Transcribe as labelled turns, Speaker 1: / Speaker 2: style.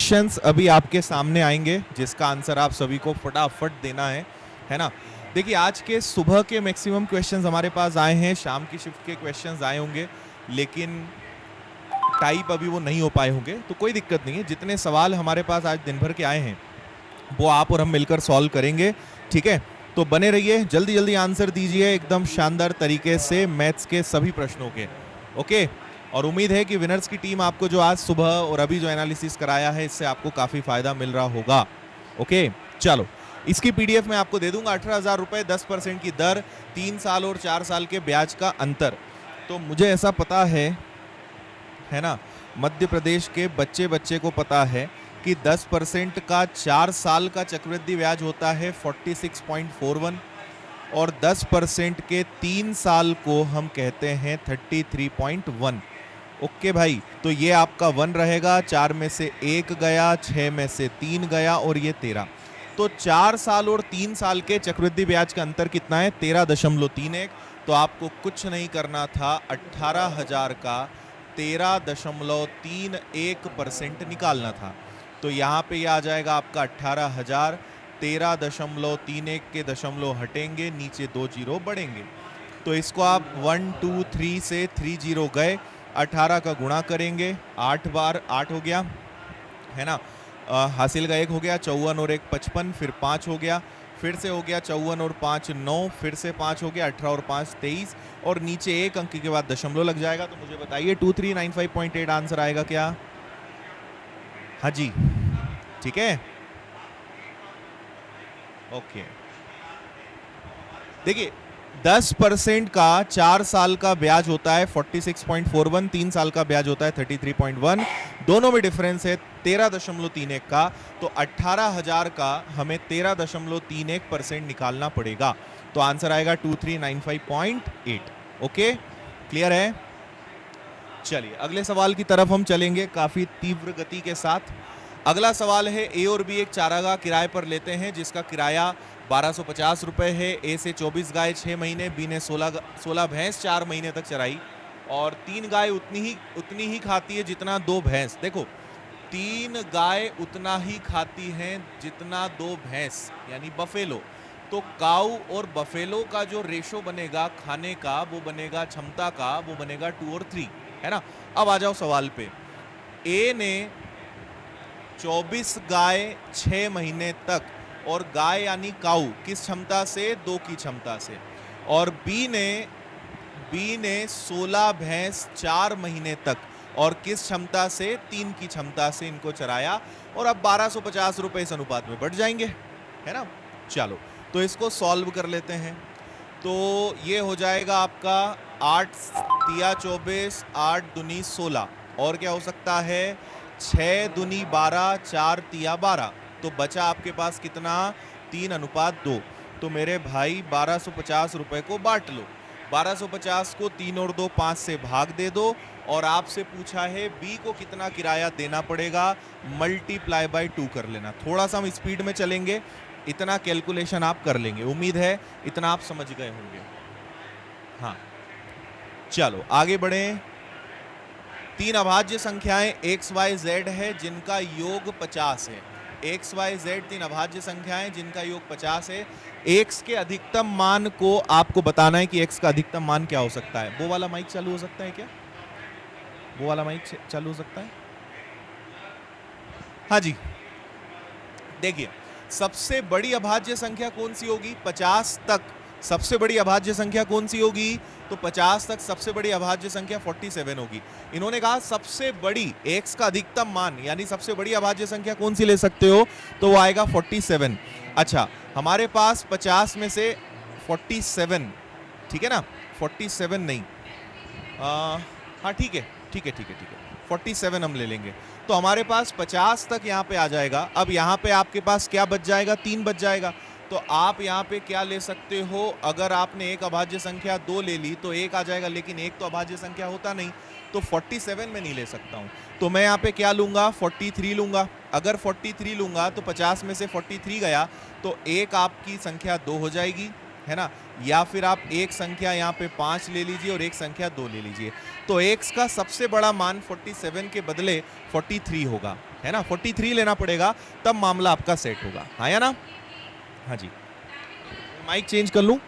Speaker 1: Questions अभी आपके सामने आएंगे जिसका आंसर आप सभी को फटाफट देना है ना। देखिए आज के सुबह के मैक्सिमम क्वेश्चंस हमारे पास आए हैं, शाम की शिफ्ट के क्वेश्चंस आए होंगे, लेकिन टाइप अभी वो नहीं हो पाए होंगे, तो कोई दिक्कत नहीं है। जितने सवाल हमारे पास आज दिन भर के आए हैं वो आप और हम मिलकर सॉल्व करेंगे, ठीक है। तो बने रहिए, जल्दी जल्दी आंसर दीजिए एकदम शानदार तरीके से मैथ्स के सभी प्रश्नों के, ओके। और उम्मीद है कि विनर्स की टीम आपको जो आज सुबह और अभी जो एनालिसिस कराया है इससे आपको काफी फायदा मिल रहा होगा, ओके। चलो इसकी पीडीएफ मैं आपको दे दूंगा, 18,000 रुपए, 10% की दर, 3 साल और 4 साल के ब्याज का अंतर। तो मुझे ऐसा पता है ना, मध्य प्रदेश के बच्चे बच्चे को पता है कि 10% का 4 साल का चक्रवृद्धि ब्याज होता है 46.41 और 10% के 3 साल को हम कहते हैं 33.1। ओके भाई, तो ये आपका 1 रहेगा, 4 में से 1 गया, 6 में से 3 गया और ये 13। तो 4 साल और 3 साल के चक्रवृद्धि ब्याज का अंतर कितना है? 13.31। तो आपको कुछ नहीं करना था, 18,000 का 13.31% निकालना था। तो यहाँ पे ये आ जाएगा आपका 18,000, 13.31 के दशमलव हटेंगे, नीचे 2 जीरो बढ़ेंगे। तो इसको आप 1 2 3 से 3 जीरो गए, 18 का गुणा करेंगे, 8 बार 8 हो गया, है ना। हासिल का 1 हो गया, 54 और 1 55, फिर 5 हो गया, फिर से हो गया 54 और 5 9, फिर से 5 हो गया, 18 और 5 23 और नीचे 1 अंक के बाद दशमलव लग जाएगा। तो मुझे बताइए 2395.8 आंसर आएगा क्या? हाँ जी, ठीक है, ओके। देखिए 10% का 4 साल का ब्याज होता है 46.41, 3 साल का ब्याज होता है 33.1, दोनों में डिफरेंस है 13.31 का। तो 18,000 का हमें 13.31% निकालना पड़ेगा। तो आंसर आएगा 2395.8। ओके, क्लियर है? चलिए अगले सवाल की तरफ हम चलेंगे काफी तीव्र गति के साथ। अगला सवाल है, ए और बी एक चारागाह किराए पर लेते हैं जिसका किराया 1250 रुपए है। ए से 24 गाय 6 महीने, बी ने 16 भैंस 4 महीने तक चराई और 3 गाय उतनी ही खाती है जितना 2 भैंस। देखो 3 गाय उतना ही खाती हैं जितना 2 भैंस, यानी बफेलो। तो काऊ और बफेलो का जो रेशो बनेगा खाने का, वो बनेगा क्षमता का, वो बनेगा 2 और 3, है ना। अब आ जाओ सवाल पे। ए ने 24 गाय 6 महीने तक, और गाय यानी काऊ किस क्षमता से? 2 की क्षमता से। और बी ने 16 भैंस 4 महीने तक, और किस क्षमता से? 3 की क्षमता से इनको चराया। और अब 1250 रुपए इस अनुपात में बढ़ जाएंगे, है ना। चलो तो इसको सॉल्व कर लेते हैं। तो ये हो जाएगा आपका 8 तिया 24, 8 दूनी 16, और क्या हो सकता है? 6 दूनी 12, 4 तिया 12। तो बचा आपके पास कितना? 3:2। तो मेरे भाई 1250 रुपए को बांट लो, 1250 को 3 और 2 5 से भाग दे दो, और आपसे पूछा है बी को कितना किराया देना पड़ेगा, मल्टीप्लाई बाय 2 कर लेना। थोड़ा सा हम स्पीड में चलेंगे, इतना कैलकुलेशन आप कर लेंगे, उम्मीद है इतना आप समझ गए होंगे। हाँ चलो आगे बढ़ें। 3 अभाज्य संख्याएं एक्स वाई जेड है जिनका योग 50 है। एक्स वाई जेड 3 अभाज्य संख्याएं जिनका योग 50 है। एक्स के अधिकतम मान को आपको बताना है कि एक्स का अधिकतम मान क्या हो सकता है। वो वाला माइक चालू हो सकता है क्या? वो वाला माइक चालू हो सकता है? हाँ जी, देखिए सबसे बड़ी अभाज्य संख्या कौन सी होगी? 50 तक सबसे बड़ी अभाज्य संख्या कौन सी होगी? तो 50 तक सबसे बड़ी अभाज्य संख्या 47 होगी। इन्होंने कहा सबसे बड़ी x का अधिकतम मान, यानी सबसे बड़ी अभाज्य संख्या कौन सी ले सकते हो? तो वो आएगा 47। अच्छा हमारे पास 50 में से 47, ठीक है ना, 47 नहीं, हाँ ठीक है 47 हम ले लेंगे। तो हमारे पास 50 तक यहाँ पे आ जाएगा। अब यहाँ पे आपके पास क्या बच जाएगा? 3 बच जाएगा। तो आप यहाँ पे क्या ले सकते हो? अगर आपने एक अभाज्य संख्या 2 ले ली तो 1 आ जाएगा, लेकिन एक तो अभाज्य संख्या होता नहीं, तो 47 में नहीं ले सकता हूँ। तो मैं यहाँ पे क्या लूंगा? 43 लूंगा। अगर 43 लूंगा तो 50 में से 43 गया तो एक आपकी संख्या 2 हो जाएगी, है ना, या फिर आप एक संख्या यहाँ पे 5 ले लीजिए और एक संख्या 2 ले लीजिए, तो x का सबसे बड़ा मान 47 के बदले 43 होगा, है ना, 43 लेना पड़ेगा, तब मामला आपका सेट होगा, हाँ या ना? हाँ जी, माइक चेंज कर लूं?